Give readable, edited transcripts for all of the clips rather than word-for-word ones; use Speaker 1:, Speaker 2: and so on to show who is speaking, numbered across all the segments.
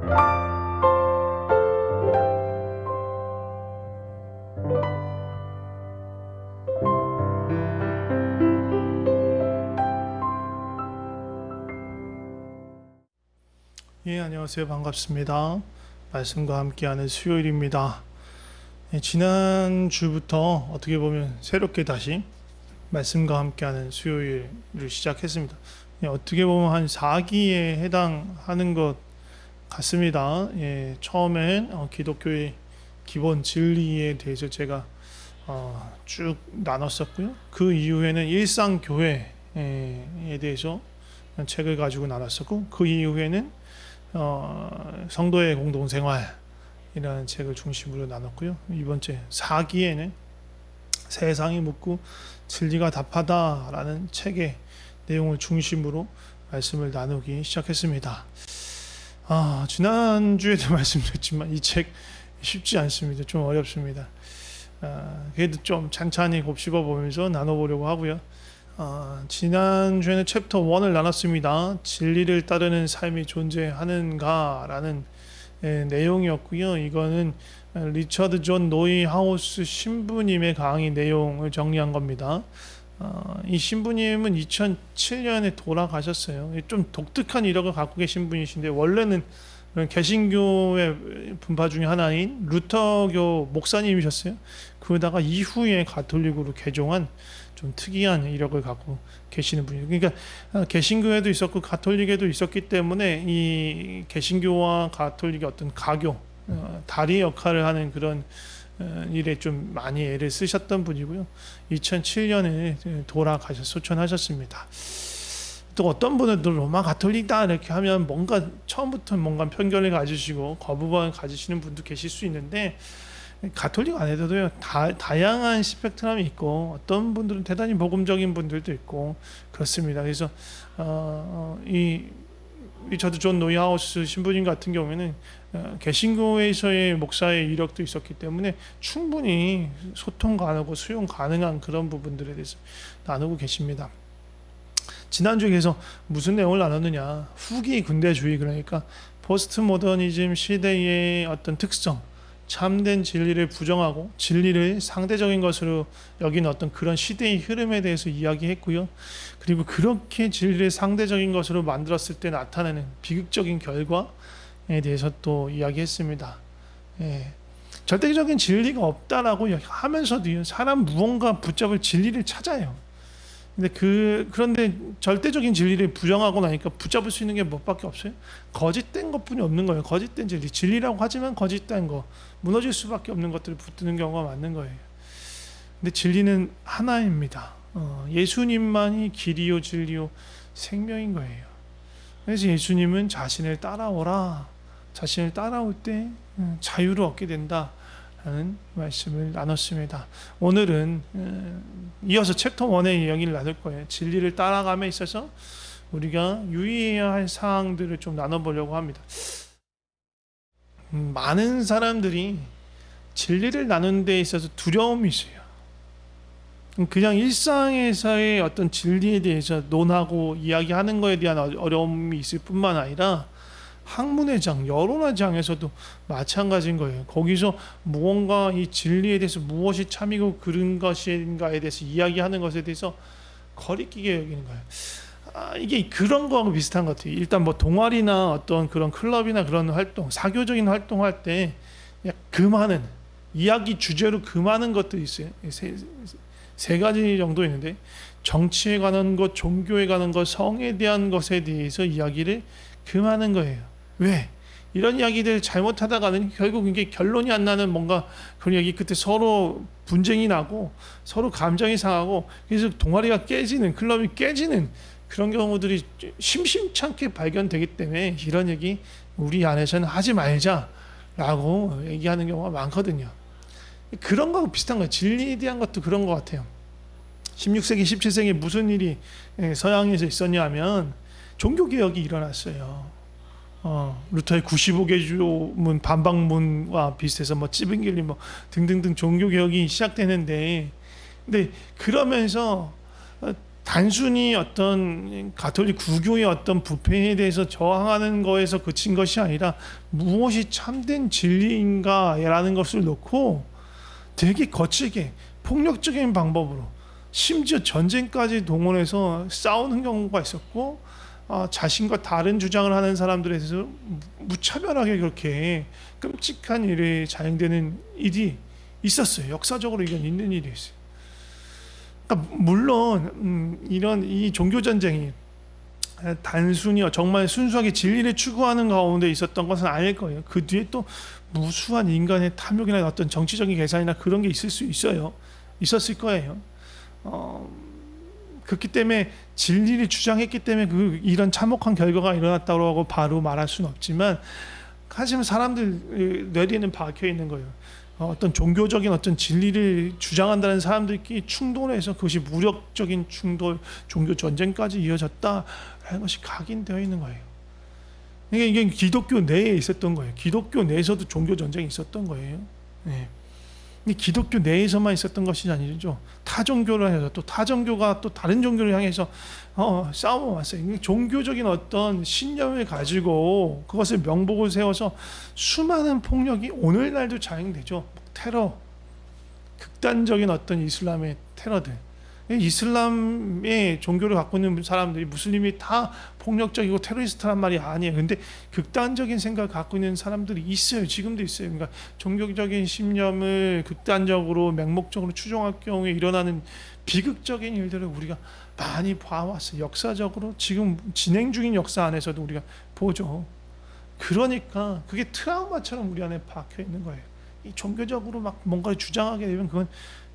Speaker 1: 예, 안녕하세요. 반갑습니다. 말씀과 함께하는 수요일입니다. 예, 지난 주부터 어떻게 보면 새롭게 다시 말씀과 함께하는 수요일을 시작했습니다. 예, 어떻게 보면 한 4기에 해당하는 것 같습니다. 예, 처음엔 기독교의 기본 진리에 대해서 제가 쭉 나눴었고요. 그 이후에는 일상교회에 대해서 책을 가지고 나눴었고, 그 이후에는 성도의 공동생활이라는 책을 중심으로 나눴고요. 이번째 4기에는 세상이 묻고 진리가 답하다라는 책의 내용을 중심으로 말씀을 나누기 시작했습니다. 지난주에도 말씀드렸지만 이 책 쉽지 않습니다. 좀 어렵습니다. 그래도 좀 찬찬히 곱씹어 보면서 나눠보려고 하고요. 지난주에는 챕터 1을 나눴습니다. 진리를 따르는 삶이 존재하는가라는 내용이었고요. 이거는 리처드 존 노이하우스 신부님의 강의 내용을 정리한 겁니다. 이 신부님은 2007년에 돌아가셨어요. 좀 독특한 이력을 갖고 계신 분이신데, 원래는 개신교의 분파 중에 하나인 루터교 목사님이셨어요. 그러다가 이후에 가톨릭으로 개종한 좀 특이한 이력을 갖고 계시는 분이에요. 그러니까 개신교에도 있었고 가톨릭에도 있었기 때문에 이 개신교와 가톨릭의 어떤 가교, 다리 역할을 하는 그런 일에 좀 많이 애를 쓰셨던 분이고요. 2007년에 소천하셨습니다. 또 어떤 분은 로마 가톨릭이다 이렇게 하면 뭔가 처음부터 뭔가 편견을 가지시고 거부감을 가지시는 분도 계실 수 있는데, 가톨릭 안에서도요 다양한 스펙트럼이 있고, 어떤 분들은 대단히 복음적인 분들도 있고 그렇습니다. 그래서 이 리처드 존 노이하우스 신부님 같은 경우에는 개신교에서의 목사의 이력도 있었기 때문에 충분히 소통 가능하고 수용 가능한 그런 부분들에 대해서 나누고 계십니다. 지난주에 그래서 무슨 내용을 나눴느냐, 후기 근대주의, 그러니까 포스트 모더니즘 시대의 어떤 특성, 참된 진리를 부정하고 진리를 상대적인 것으로 여기는 어떤 그런 시대의 흐름에 대해서 이야기했고요. 그리고 그렇게 진리를 상대적인 것으로 만들었을 때 나타나는 비극적인 결과에 대해서 또 이야기했습니다. 예. 절대적인 진리가 없다라고 하면서도 사람 무언가 붙잡을 진리를 찾아요. 그런데 절대적인 진리를 부정하고 나니까 붙잡을 수 있는 게 뭐밖에 없어요? 거짓된 것뿐이 없는 거예요. 거짓된 진리, 진리라고 하지만 거짓된 거, 무너질 수밖에 없는 것들을 붙드는 경우가 많은 거예요. 근데 진리는 하나입니다. 예수님만이 길이요 진리요 생명인 거예요. 그래서 예수님은 자신을 따라오라, 자신을 따라올 때 자유를 얻게 된다 라는 말씀을 나눴습니다. 오늘은 이어서 챕터 1의 이야기를 나눌 거예요. 진리를 따라감에 있어서 우리가 유의해야 할 사항들을 좀 나눠보려고 합니다. 많은 사람들이 진리를 나누는 데 있어서 두려움이 있어요. 그냥 일상에서의 어떤 진리에 대해서 논하고 이야기하는 것에 대한 어려움이 있을 뿐만 아니라 학문의 장, 여론의 장에서도 마찬가지인 거예요. 거기서 무언가 이 진리에 대해서 무엇이 참이고 그른 것인가에 대해서 이야기하는 것에 대해서 거리끼게 여기는 거예요. 이게 그런 거하고 비슷한 것 같아요. 일단 뭐 동아리나 어떤 그런 클럽이나 그런 활동, 사교적인 활동할 때 그 많은 이야기 주제로 그 많은 것들이 있어요. 세 가지 정도 있는데, 정치에 관한 것, 종교에 관한 것, 성에 대한 것에 대해서 이야기를 그 많은 거예요. 왜? 이런 이야기들 잘못하다가는 결국 이게 결론이 안 나는 뭔가 그런 이야기 끝에 서로 분쟁이 나고 서로 감정이 상하고, 그래서 동아리가 깨지는, 클럽이 깨지는 그런 경우들이 심심찮게 발견되기 때문에 이런 얘기 우리 안에서는 하지 말자라고 얘기하는 경우가 많거든요. 그런 거하고 비슷한 거예요. 진리에 대한 것도 그런 것 같아요. 16세기, 17세기에 무슨 일이 서양에서 있었냐면 종교개혁이 일어났어요. 루터의 95개조문 반박문과 비슷해서 뭐 찌빙길리 뭐 등등등 종교개혁이 시작되는데, 근데 그러면서 단순히 어떤 가톨릭 구교의 어떤 부패에 대해서 저항하는 거에서 그친 것이 아니라 무엇이 참된 진리인가라는 것을 놓고 되게 거칠게 폭력적인 방법으로 심지어 전쟁까지 동원해서 싸우는 경우가 있었고, 자신과 다른 주장을 하는 사람들에 대해서 무차별하게 그렇게 끔찍한 일이 자행되는 일이 있었어요. 역사적으로 이건 있는 일이었어요. 그러니까 물론 이런 이 종교 전쟁이 단순히 정말 순수하게 진리를 추구하는 가운데 있었던 것은 아닐 거예요. 그 뒤에 또 무수한 인간의 탐욕이나 어떤 정치적인 계산이나 그런 게 있을 수 있어요. 있었을 거예요. 그렇기 때문에 진리를 주장했기 때문에 이런 참혹한 결과가 일어났다고 하고 바로 말할 수는 없지만, 하지만 사람들 뇌리에는 박혀 있는 거예요. 어떤 종교적인 어떤 진리를 주장한다는 사람들끼리 충돌해서 그것이 무력적인 충돌, 종교 전쟁까지 이어졌다라는 것이 각인되어 있는 거예요. 이게 기독교 내에 있었던 거예요. 기독교 내에서도 종교 전쟁이 있었던 거예요. 네. 기독교 내에서만 있었던 것이 아니죠. 타 종교를 해서 또 타 종교가 또 다른 종교를 향해서 싸움을 왔어요. 종교적인 어떤 신념을 가지고 그것을 명복을 세워서 수많은 폭력이 오늘날도 자행되죠. 테러, 극단적인 어떤 이슬람의 테러들. 이슬람의 종교를 갖고 있는 사람들이, 무슬림이 다 폭력적이고 테러리스트란 말이 아니에요. 근데 극단적인 생각을 갖고 있는 사람들이 있어요. 지금도 있어요. 그러니까 종교적인 신념을 극단적으로 맹목적으로 추종할 경우에 일어나는 비극적인 일들을 우리가 많이 봐왔어요. 역사적으로 지금 진행 중인 역사 안에서도 우리가 보죠. 그러니까 그게 트라우마처럼 우리 안에 박혀 있는 거예요. 이 종교적으로 막 뭔가를 주장하게 되면 그건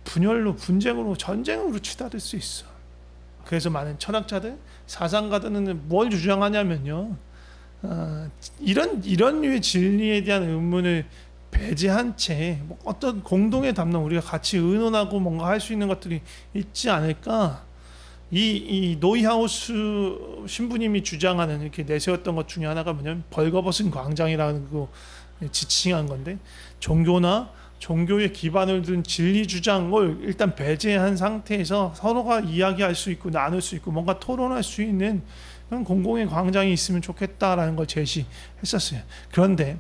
Speaker 1: 분열로, 분쟁으로, 전쟁으로 치달을 수 있어. 그래서 많은 철학자들, 사상가들은 뭘 주장하냐면요, 이런 류의 진리에 대한 의문을 배제한 채 어떤 공동의 담론, 우리가 같이 의논하고 뭔가 할 수 있는 것들이 있지 않을까. 이 노이하우스 신부님이 주장하는, 이렇게 내세웠던 것 중에 하나가 뭐냐면 벌거벗은 광장이라는 거 지칭한 건데, 종교의 기반을 둔 진리 주장을 일단 배제한 상태에서 서로가 이야기할 수 있고 나눌 수 있고 뭔가 토론할 수 있는 그런 공공의 광장이 있으면 좋겠다라는 걸 제시했었어요. 그런데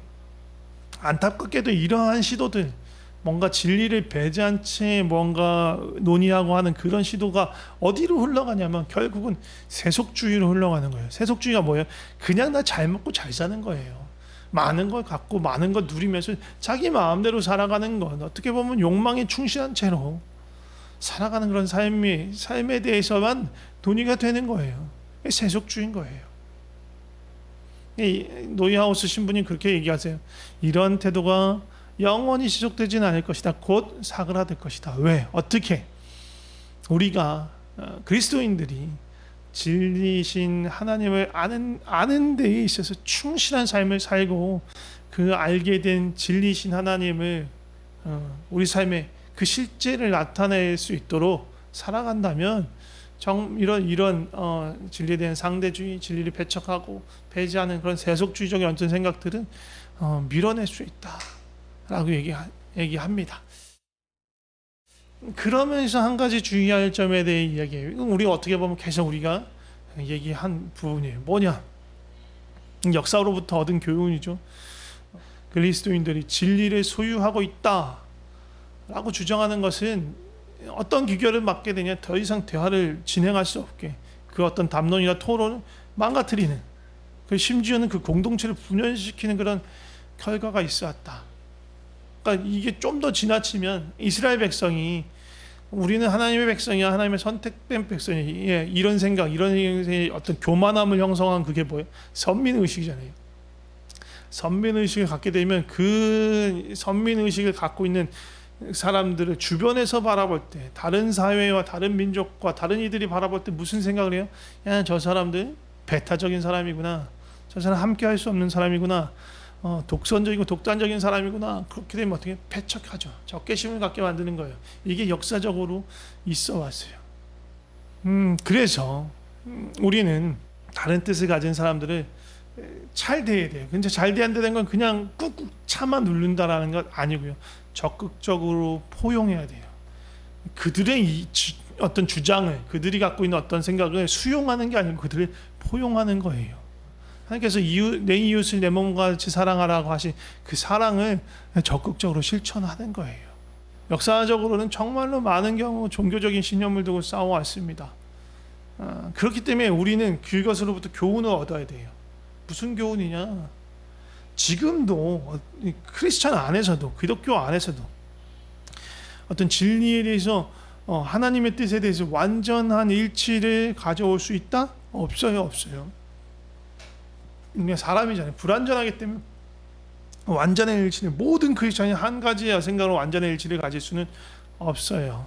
Speaker 1: 안타깝게도 이러한 시도들, 뭔가 진리를 배제한 채 뭔가 논의하고 하는 그런 시도가 어디로 흘러가냐면 결국은 세속주의로 흘러가는 거예요. 세속주의가 뭐예요? 그냥 나 잘 먹고 잘 사는 거예요. 많은 걸 갖고 많은 걸 누리면서 자기 마음대로 살아가는 건 어떻게 보면 욕망에 충실한 채로 살아가는 그런 삶에 대해서만 논의가 되는 거예요. 세속주의인 거예요. 노이하우스 신부님 그렇게 얘기하세요. 이런 태도가 영원히 지속되지는 않을 것이다. 곧 사그라들 것이다. 왜? 어떻게? 우리가 그리스도인들이 진리신 하나님을 아는 데에 있어서 충실한 삶을 살고 그 알게 된 진리신 하나님을 우리 삶에 그 실제를 나타낼 수 있도록 살아간다면 이런 진리에 대한 상대주의, 진리를 배척하고 배제하는 그런 세속주의적인 어떤 생각들은 밀어낼 수 있다라고 얘기합니다. 그러면서 한 가지 주의할 점에 대해 이야기해요. 우리가 어떻게 보면 계속 우리가 얘기한 부분이에요. 뭐냐? 역사로부터 얻은 교훈이죠. 그리스도인들이 진리를 소유하고 있다라고 주장하는 것은 어떤 기결을 맞게 되냐, 더 이상 대화를 진행할 수 없게, 그 어떤 담론이나 토론을 망가뜨리는, 심지어는 그 공동체를 분열시키는 그런 결과가 있어왔다. 그러니까 이게 좀 더 지나치면 이스라엘 백성이 우리는 하나님의 백성이야, 하나님의 선택된 백성이, 이런 생각, 이런 어떤 교만함을 형성한 그게 뭐예요? 선민의식이잖아요. 선민의식을 갖게 되면 그 선민의식을 갖고 있는 사람들을 주변에서 바라볼 때, 다른 사회와 다른 민족과 다른 이들이 바라볼 때 무슨 생각을 해요? 야, 저 사람들 배타적인 사람이구나, 저 사람 함께 할 수 없는 사람이구나, 독선적이고 독단적인 사람이구나. 그렇게 되면 어떻게 배척하죠. 적개심을 갖게 만드는 거예요. 이게 역사적으로 있어 왔어요. 그래서 우리는 다른 뜻을 가진 사람들을 잘 대해야 돼요. 근데 잘 대한다는 건 그냥 꾹꾹 참아 누른다라는 것 아니고요. 적극적으로 포용해야 돼요. 그들의 어떤 주장을, 그들이 갖고 있는 어떤 생각을 수용하는 게 아니고 그들을 포용하는 거예요. 하나님께서 내 이웃을 내 몸과 같이 사랑하라고 하신 그 사랑을 적극적으로 실천하는 거예요. 역사적으로는 정말로 많은 경우 종교적인 신념을 두고 싸워왔습니다. 그렇기 때문에 우리는 그것으로부터 교훈을 얻어야 돼요. 무슨 교훈이냐? 지금도 크리스찬 안에서도, 기독교 안에서도 어떤 진리에 대해서 하나님의 뜻에 대해서 완전한 일치를 가져올 수 있다? 없어요. 그냥 사람이잖아요. 불완전하기 때문에 완전한 일치를, 모든 크리스찬이 한 가지의 생각으로 완전한 일치를 가질 수는 없어요.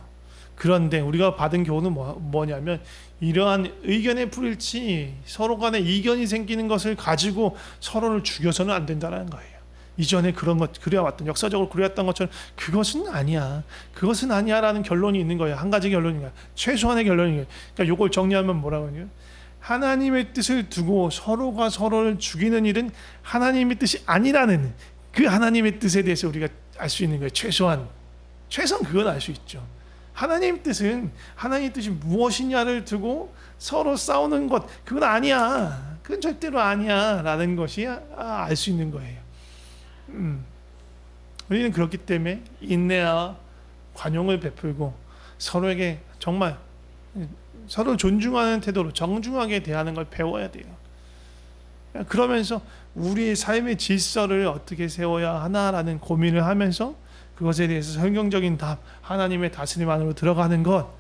Speaker 1: 그런데 우리가 받은 교훈은 뭐냐면, 이러한 의견의 불일치, 서로 간에 이견이 생기는 것을 가지고 서로를 죽여서는 안 된다는 거예요. 이전에 그래왔던, 역사적으로 그래왔던 것처럼 그것은 아니야라는 결론이 있는 거예요. 한 가지 결론이야. 최소한의 결론이에요. 그러니까 이걸 정리하면 뭐라고 하냐? 하나님의 뜻을 두고 서로가 서로를 죽이는 일은 하나님의 뜻이 아니라는 그 하나님의 뜻에 대해서 우리가 알 수 있는 거예요. 최소한 그건 알 수 있죠. 하나님의 뜻이 무엇이냐를 두고 서로 싸우는 것, 그건 아니야. 그건 절대로 아니야 라는 것이 알 수 있는 거예요. 우리는 그렇기 때문에 인내와 관용을 베풀고 서로에게 정말 서로 존중하는 태도로 정중하게 대하는 걸 배워야 돼요. 그러면서 우리의 삶의 질서를 어떻게 세워야 하나라는 고민을 하면서 그것에 대해서 성경적인 답, 하나님의 다스림 안으로 들어가는 것,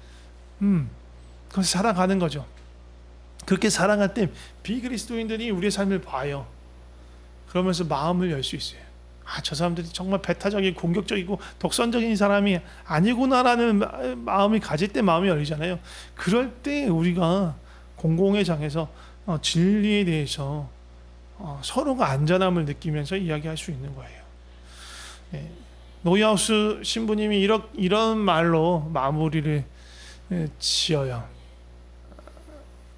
Speaker 1: 그것을 살아가는 거죠. 그렇게 살아갈 때 비그리스도인들이 우리의 삶을 봐요. 그러면서 마음을 열 수 있어요. 저 사람들이 정말 배타적이고 공격적이고 독선적인 사람이 아니구나라는 마음이 가질 때 마음이 열리잖아요. 그럴 때 우리가 공공의 장에서 진리에 대해서 서로가 안전함을 느끼면서 이야기할 수 있는 거예요. 노이하우스 신부님이 이런 말로 마무리를 지어요.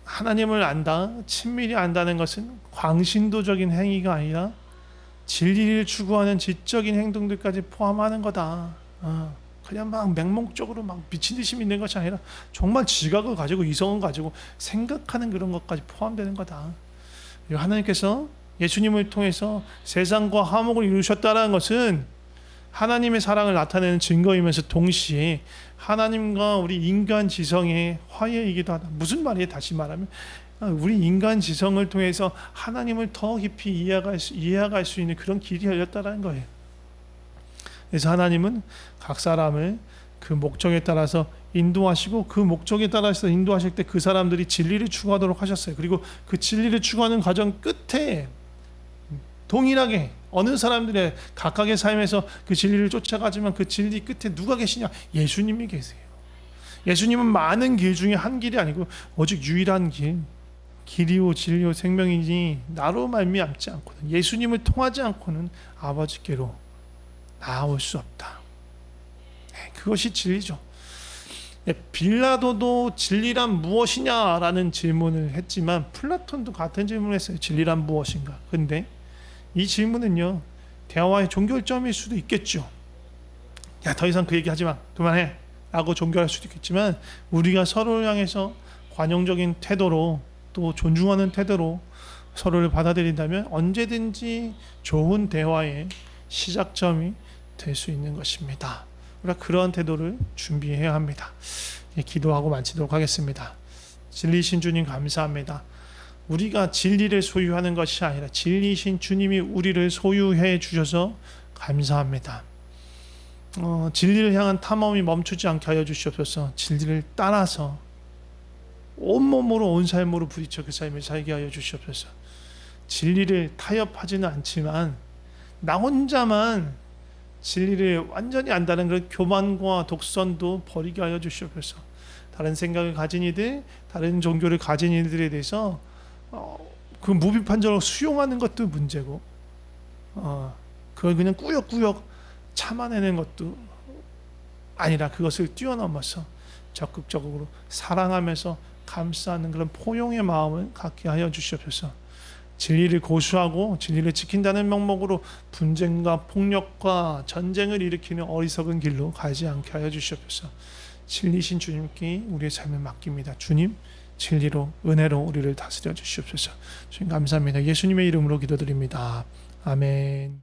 Speaker 1: 하나님을 안다, 친밀히 안다는 것은 광신도적인 행위가 아니라 진리를 추구하는 지적인 행동들까지 포함하는 거다. 그냥 막 맹목적으로 막 미친 듯이 믿는 것이 아니라 정말 지각을 가지고 이성을 가지고 생각하는 그런 것까지 포함되는 거다. 하나님께서 예수님을 통해서 세상과 화목을 이루셨다는 것은 하나님의 사랑을 나타내는 증거이면서 동시에 하나님과 우리 인간 지성의 화해이기도 하다. 무슨 말이에요? 다시 말하면 우리 인간 지성을 통해서 하나님을 더 깊이 이해할 수 있는 그런 길이 열렸다는 거예요. 그래서 하나님은 각 사람을 그 목적에 따라서 인도하시고 그 목적에 따라서 인도하실 때 그 사람들이 진리를 추구하도록 하셨어요. 그리고 그 진리를 추구하는 과정 끝에 동일하게 어느 사람들의 각각의 삶에서 그 진리를 쫓아가지만 그 진리 끝에 누가 계시냐? 예수님이 계세요. 예수님은 많은 길 중에 한 길이 아니고 오직 유일한 길이요 진리요 생명이니 나로 말미암지 않고는, 예수님을 통하지 않고는 아버지께로 나올 수 없다. 그것이 진리죠. 빌라도도 진리란 무엇이냐라는 질문을 했지만 플라톤도 같은 질문을 했어요. 진리란 무엇인가? 근데 이 질문은요, 대화의 종결점일 수도 있겠죠. 더 이상 그 얘기하지 마, 그만해 라고 종결할 수도 있겠지만, 우리가 서로를 향해서 관용적인 태도로 또 존중하는 태도로 서로를 받아들인다면 언제든지 좋은 대화의 시작점이 될 수 있는 것입니다. 우리가 그러한 태도를 준비해야 합니다. 기도하고 마치도록 하겠습니다. 진리신 주님 감사합니다. 우리가 진리를 소유하는 것이 아니라 진리신 주님이 우리를 소유해 주셔서 감사합니다. 진리를 향한 탐험이 멈추지 않게 하여 주시옵소서. 진리를 따라서 온몸으로 온 삶으로 부딪혀 그 삶을 살게 하여 주시옵소서. 진리를 타협하지는 않지만 나 혼자만 진리를 완전히 안다는 그런 교만과 독선도 버리게 하여 주시옵소서. 다른 생각을 가진 이들, 다른 종교를 가진 이들에 대해서 그 무비판적으로 수용하는 것도 문제고, 그걸 그냥 꾸역꾸역 참아내는 것도 아니라 그것을 뛰어넘어서 적극적으로 사랑하면서 감싸는 그런 포용의 마음을 갖게 하여 주시옵소서. 진리를 고수하고 진리를 지킨다는 명목으로 분쟁과 폭력과 전쟁을 일으키는 어리석은 길로 가지 않게 하여 주시옵소서. 진리신 주님께 우리의 삶을 맡깁니다. 주님, 진리로 은혜로 우리를 다스려 주시옵소서. 주님 감사합니다. 예수님의 이름으로 기도드립니다. 아멘.